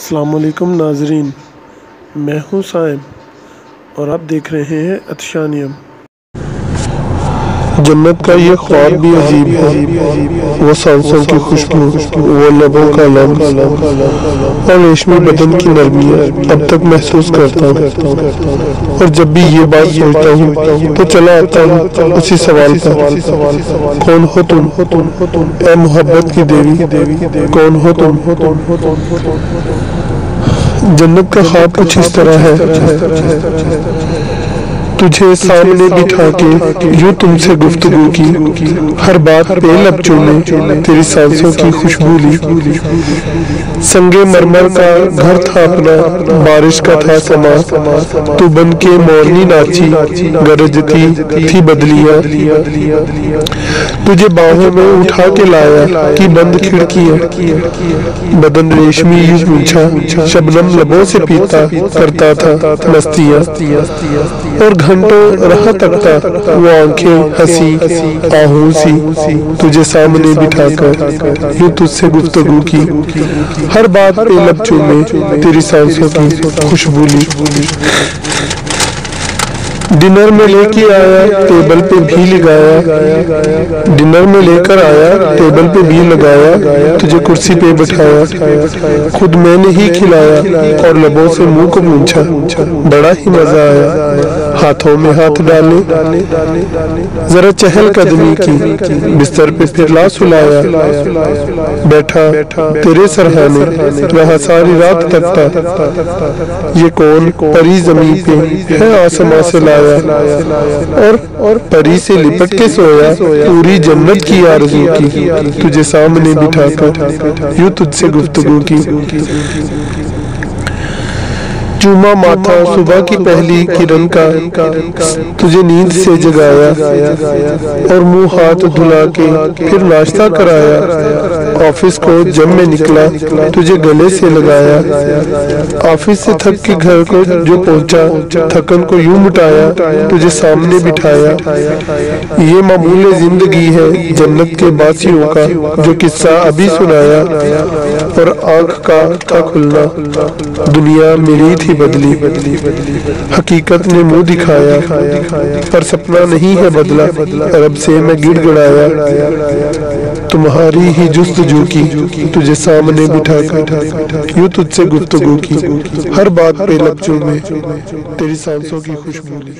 السلام علیکم ناظرین، میں ہوں سائم اور آپ دیکھ رہے ہیں عطشانیم۔ جنت کا یہ خواب بھی عجیب ہے، وہ سانسوں کی خوشبو، وہ لبوں کا لمس اور ریشمی بدن کی نرمیاں اب تک محسوس کرتا ہوں، اور جب بھی یہ بات سوچتا ہوں تو چلا آتا ہوں اسی سوال پر، کون ہو تم اے محبت کی دیوی، کون ہو تم؟ جنت کا خواب کچھ اس طرح ہے، تجھے سامنے بٹھا کے یوں تم سے گفتگو کی، ہر بات پہ لب چومے تیری سانسوں کی خوشبو لی، سنگ مرمر کا گھر تھا اپنا، بارش کا تھا سما، تو بن کے مورنی ناچی، گرجتی تھی بدلیاں، تجھے باہوں میں اٹھا کے لایا کی بند کھڑکیاں، بدن ریشمی یوں پوچھا، شبنم لبوں سے پیتا کرتا تھا مستیاں، اور گھنٹوں رہا تکتا وہ آنکھیں ہنسی آہوں سی، تجھے سامنے بٹھا کر یوں تجھ سے گفتگو کی، ہر بات پہ لب چومے تیری سانسوں کی خوشبو لی، ڈنر میں لے کے آیا ٹیبل پہ بھی لگایا، ڈنر میں لے کر آیا ٹیبل پہ بھی لگایا، تجھے کرسی پہ بٹھایا، خود میں نے ہی کھلایا اور لبوں سے منہ کو پوچھا، بڑا ہی مزہ آیا، ہاتھوں میں ہاتھ ڈالے، ذرا چہل قدمی کی، بستر پہ پھر لا سلایا، بیٹھا تیرے سرہانے رہا ساری رات تکتا، یہ کون پری زمین پہ ہے آسماں سے لایا، اور پری سے لپٹ کے سویا، پوری جنت کی آرزو کی، تجھے سامنے بٹھا کر یوں تجھ سے گفتگو کی، چوما ماتھا صبح کی پہلی کرن کا، تجھے نیند سے جگایا، اور منہ ہاتھ دھلا کے پھر ناشتہ کرایا، آفس کو جب میں نکلا تجھے گلے سے لگایا، آفس سے تھک کے گھر کو جو پہنچا تھکن کو یوں مٹایا، تجھے سامنے بٹھایا، یہ معمول زندگی ہے جنت کے باسیوں کا، جو قصہ ابھی سنایا، اور آنکھ کا تھا کھلنا، دنیا میری تھی بدلی، حقیقت نے منہ دکھایا، پر سپنا نہیں ہے بدلا، رب سے میں گڑ گڑایا، تمہاری ہی جستجو کی، تجھے سامنے بٹھا کر یوں تجھ سے گفتگو کی، ہر بات پہ لب چومے تیری سانسوں کی خوشبو لی۔